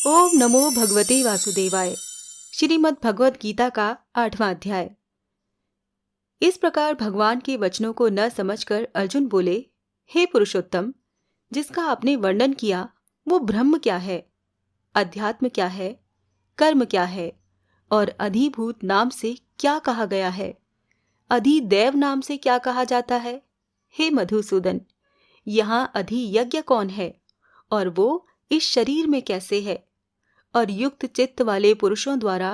ओम नमो भगवते वासुदेवाय। श्रीमद् भगवत गीता का 8वां अध्याय। इस प्रकार भगवान के वचनों को न समझकर अर्जुन बोले, हे पुरुषोत्तम, जिसका आपने वर्णन किया वो ब्रह्म क्या है, अध्यात्म क्या है, कर्म क्या है और अधिभूत नाम से क्या कहा गया है, अधिदेव नाम से क्या कहा जाता है। हे मधुसूदन, यहाँ अधियज्ञ कौन है और वो इस शरीर में कैसे है, और युक्त चित्त वाले पुरुषों द्वारा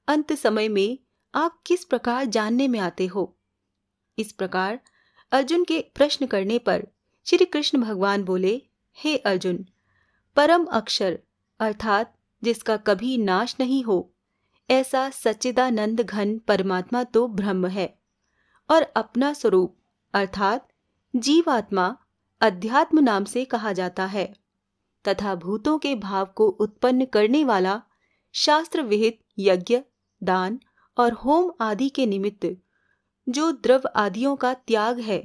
अंत समय में आप किस प्रकार जानने में आते हो। इस प्रकार अर्जुन के प्रश्न करने पर श्री कृष्ण भगवान बोले, हे अर्जुन, परम अक्षर अर्थात जिसका कभी नाश नहीं हो, ऐसा सच्चिदानंद घन परमात्मा तो ब्रह्म है, और अपना स्वरूप अर्थात जीवात्मा अध्यात्म नाम से कहा जाता है, तथा भूतों के भाव को उत्पन्न करने वाला शास्त्र विहित यज्ञ, दान और होम आदि के निमित्त जो द्रव आदियों का त्याग है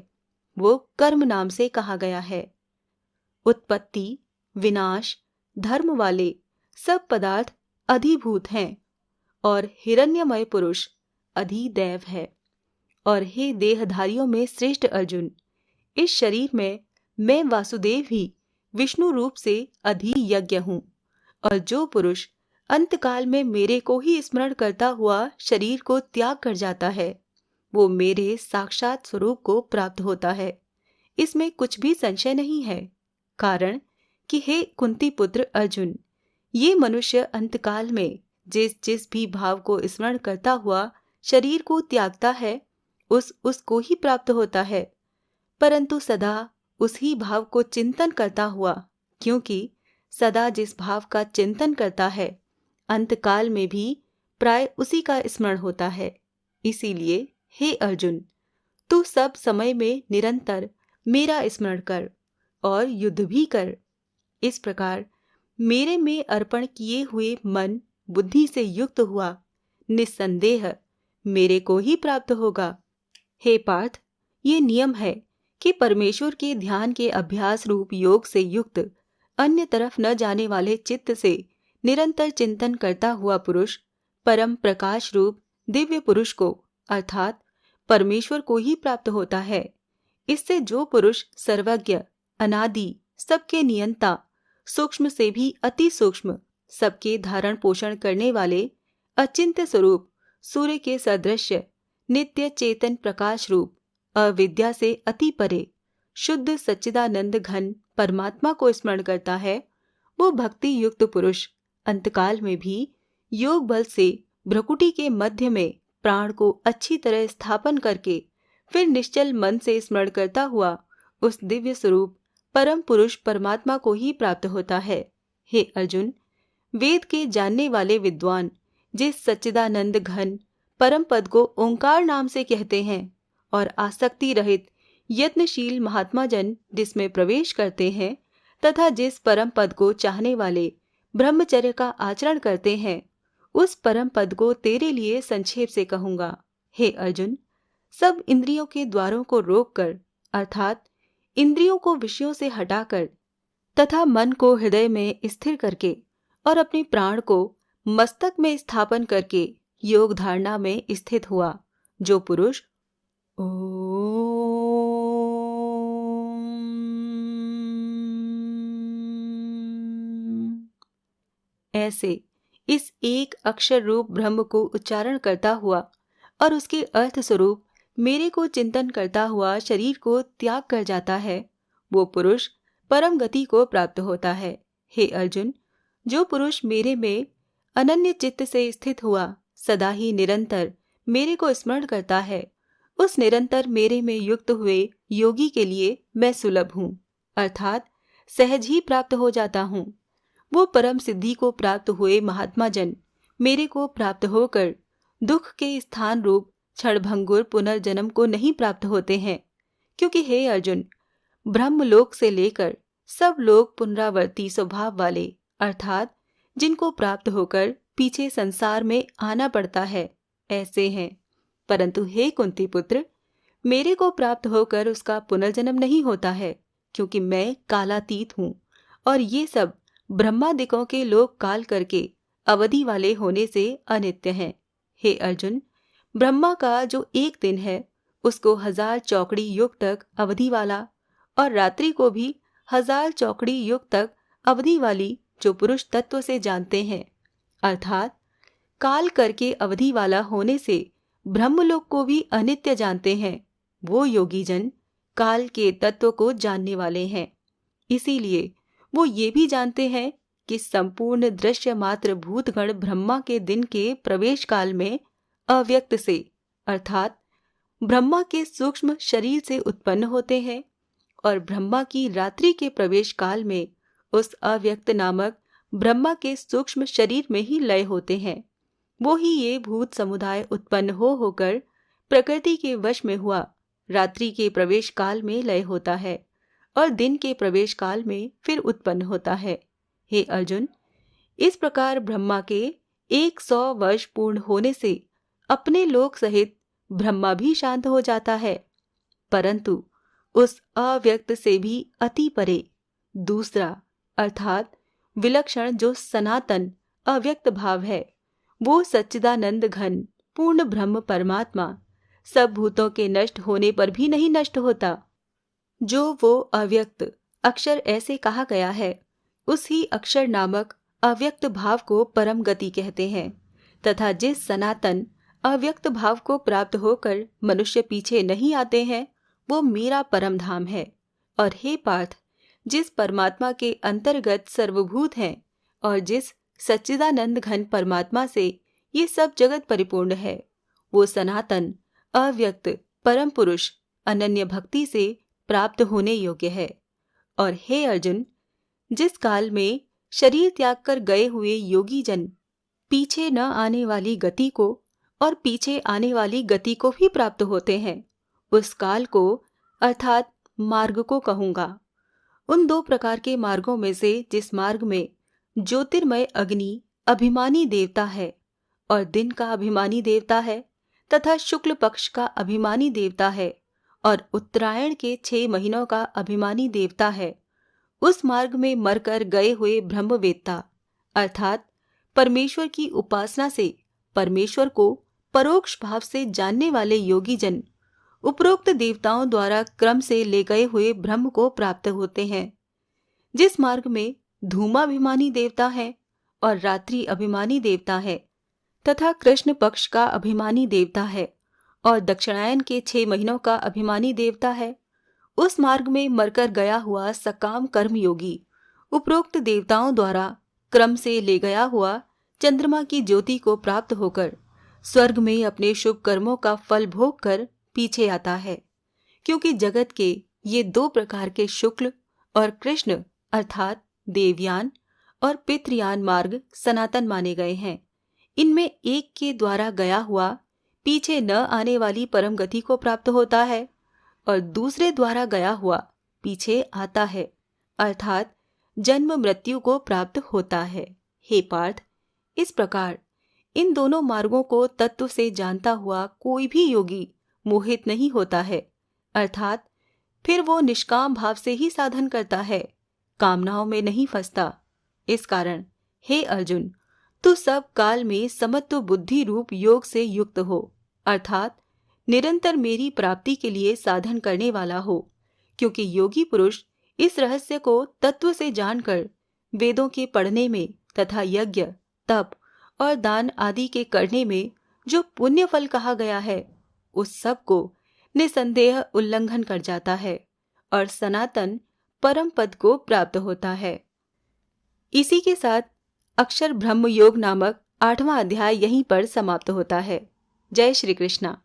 वो कर्म नाम से कहा गया है। उत्पत्ति, विनाश, धर्म वाले सब पदार्थ अधिभूत हैं और हिरण्यमय पुरुष अधिदैव है। और हे देहधारियों में श्रेष्ठ अर्जुन, इस शरीर में मैं वासुदेव ही विष्णु रूप से अधियज्ञ हूँ, और जो पुरुष अंतकाल में मेरे को ही स्मरण करता हुआ शरीर को त्याग कर जाता है वो मेरे साक्षात स्वरूप को प्राप्त होता है। इसमें कुछ भी संशय नहीं है, कारण कि हे कुंती पुत्र अर्जुन, ये मनुष्य अंतकाल में जिस जिस भी भाव को स्मरण करता हुआ शरीर को त्यागता है उसको ही प्राप्त होता है, परंतु सदा उसी भाव को चिंतन करता हुआ, क्योंकि सदा जिस भाव का चिंतन करता है अंतकाल में भी प्राय उसी का स्मरण होता है। इसीलिए हे अर्जुन, तू सब समय में निरंतर मेरा स्मरण कर और युद्ध भी कर। इस प्रकार मेरे में अर्पण किए हुए मन बुद्धि से युक्त हुआ निस्संदेह मेरे को ही प्राप्त होगा। हे पार्थ, ये नियम है कि परमेश्वर के ध्यान के अभ्यास रूप योग से युक्त अन्य तरफ न जाने वाले चित्त से निरंतर चिंतन करता हुआ पुरुष परम प्रकाश रूप दिव्य पुरुष को अर्थात परमेश्वर को ही प्राप्त होता है। इससे जो पुरुष सर्वज्ञ, अनादि, सबके नियंता, सूक्ष्म से भी अति सूक्ष्म, सबके धारण पोषण करने वाले अचिंत्य स्वरूप सूर्य के सदृश नित्य चेतन प्रकाश रूप अविद्या से अति परे शुद्ध सच्चिदानंद घन परमात्मा को स्मरण करता है, वो भक्ति युक्त पुरुष अंतकाल में भी योग बल से भ्रकुटी के मध्य में प्राण को अच्छी तरह स्थापन करके फिर निश्चल मन से स्मरण करता हुआ उस दिव्य स्वरूप परम पुरुष परमात्मा को ही प्राप्त होता है। हे अर्जुन, वेद के जानने वाले विद्वान जिस सच्चिदानंद घन परम पद को ओंकार नाम से कहते हैं और आसक्ति रहित यत्नशील महात्मा जन जिसमें प्रवेश करते हैं तथा जिस परम पद को चाहने वाले ब्रह्मचर्य का आचरण करते हैं, उस परम पद को तेरे लिए संक्षेप से कहूंगा। हे अर्जुन, सब इंद्रियों के द्वारों को रोककर अर्थात इंद्रियों को विषयों से हटाकर तथा मन को हृदय में स्थिर करके और अपने प्राण को मस्तक में स्थापन करके योग धारणा में स्थित हुआ जो पुरुष ऐसे इस एक अक्षर रूप ब्रह्म को उच्चारण करता हुआ और उसके अर्थ स्वरूप मेरे को चिंतन करता हुआ शरीर को त्याग कर जाता है, वो पुरुष परम गति को प्राप्त होता है। हे अर्जुन, जो पुरुष मेरे में अनन्य चित्त से स्थित हुआ सदा ही निरंतर मेरे को स्मरण करता है, उस निरंतर मेरे में युक्त हुए योगी के लिए मैं सुलभ हूँ, अर्थात सहज ही प्राप्त हो जाता हूँ। वो परम सिद्धि को प्राप्त हुए महात्मा जन मेरे को प्राप्त होकर दुख के स्थान रूप क्षणभंगुर पुनर्जन्म को नहीं प्राप्त होते हैं, क्योंकि हे अर्जुन, ब्रह्मलोक से लेकर सब लोग पुनरावर्ती स्वभाव वाले अर्थात जिनको प्राप्त होकर पीछे संसार में आना पड़ता है ऐसे हैं। परंतु हे कुंती पुत्र, मेरे को प्राप्त होकर उसका पुनर्जन्म नहीं होता है, क्योंकि मैं कालातीत हूँ और ये सब ब्रह्मादिकों के लोग काल करके अवधि वाले होने से अनित्य हैं। हे अर्जुन, ब्रह्मा का जो एक दिन है उसको 1000 चौकड़ी युग तक अवधि वाला और रात्रि को भी 1000 चौकड़ी युग तक अवधि वाली जो पुरुष तत्व से जानते हैं, अर्थात काल करके अवधि वाला होने से ब्रह्मलोक को भी अनित्य जानते हैं, वो योगी जन काल के तत्व को जानने वाले हैं। इसीलिए वो ये भी जानते हैं कि संपूर्ण दृश्य मात्र भूतगण ब्रह्मा के दिन के प्रवेश काल में अव्यक्त से अर्थात ब्रह्मा के सूक्ष्म शरीर से उत्पन्न होते हैं और ब्रह्मा की रात्रि के प्रवेश काल में उस अव्यक्त नामक ब्रह्मा के सूक्ष्म शरीर में ही लय होते हैं। वो ही ये भूत समुदाय उत्पन्न होकर प्रकृति के वश में हुआ रात्रि के प्रवेश काल में लय होता है और दिन के प्रवेश काल में फिर उत्पन्न होता है। हे अर्जुन, इस प्रकार ब्रह्मा के 100 वर्ष पूर्ण होने से अपने लोक सहित ब्रह्मा भी शांत हो जाता है, परंतु उस अव्यक्त से भी अति परे दूसरा अर्थात विलक्षण जो सनातन अव्यक्त भाव है, वो सच्चिदानंद घन पूर्ण ब्रह्म परमात्मा सब भूतों के नष्ट होने पर भी नहीं नष्ट होता। जो वो अव्यक्त अक्षर ऐसे कहा गया है, उसी अक्षर नामक अव्यक्त भाव को परम गति कहते हैं तथा जिस सनातन अव्यक्त भाव को प्राप्त होकर मनुष्य पीछे नहीं आते हैं, वो मेरा परम धाम है। और हे पार्थ, जिस परमात्मा के अंतर्गत सर्वभूत हैं और जिस सच्चिदानंद घन परमात्मा से ये सब जगत परिपूर्ण है, वो सनातन अव्यक्त परम पुरुष अनन्य भक्ति से प्राप्त होने योग्य है। और हे अर्जुन, जिस काल में शरीर त्याग कर गए हुए योगी जन पीछे न आने वाली गति को और पीछे आने वाली गति को भी प्राप्त होते हैं, उस काल को अर्थात मार्ग को कहूंगा। उन 2 प्रकार के मार्गों में से जिस मार्ग में ज्योतिर्मय अग्नि अभिमानी देवता है और दिन का अभिमानी देवता है तथा शुक्ल पक्ष का अभिमानी देवता है और उत्तरायण के 6 महीनों का अभिमानी देवता है, उस मार्ग में मरकर गए हुए ब्रह्मवेत्ता अर्थात परमेश्वर की उपासना से परमेश्वर को परोक्ष भाव से जानने वाले योगी जन उपरोक्त देवताओं द्वारा क्रम से ले गए हुए ब्रह्म को प्राप्त होते हैं। जिस मार्ग में धूमाभिमानी देवता है और रात्रि अभिमानी देवता है तथा कृष्ण पक्ष का अभिमानी देवता है और दक्षिणायन के 6 महीनों का अभिमानी देवता है, उस मार्ग में मरकर गया हुआ सकाम कर्म योगी उपरोक्त देवताओं द्वारा क्रम से ले गया हुआ चंद्रमा की ज्योति को प्राप्त होकर स्वर्ग में अपने शुभ कर्मों का फल भोग कर पीछे आता है। क्योंकि जगत के ये 2 प्रकार के शुक्ल और कृष्ण अर्थात देवयान और पितृयान मार्ग सनातन माने गए हैं। इनमें एक के द्वारा गया हुआ पीछे न आने वाली परम गति को प्राप्त होता है और दूसरे द्वारा गया हुआ पीछे आता है अर्थात जन्म मृत्यु को प्राप्त होता है। हे पार्थ, इस प्रकार इन दोनों मार्गों को तत्व से जानता हुआ कोई भी योगी मोहित नहीं होता है, अर्थात फिर वो निष्काम भाव से ही साधन करता है, कामनाओं में नहीं फंसता। इस कारण हे अर्जुन, तू सब काल में समत्व बुद्धि रूप योग से युक्त हो, अर्थात निरंतर मेरी प्राप्ति के लिए साधन करने वाला हो। क्योंकि योगी पुरुष इस रहस्य को तत्व से जानकर वेदों के पढ़ने में तथा यज्ञ तप और दान आदि के करने में जो पुण्य फल कहा गया है, उस सब को निसंदेह उल्लंघन कर जाता है और सनातन परम पद को प्राप्त होता है। इसी के साथ अक्षर ब्रह्म योग नामक 8वां अध्याय यहीं पर समाप्त होता है। जय श्री कृष्णा।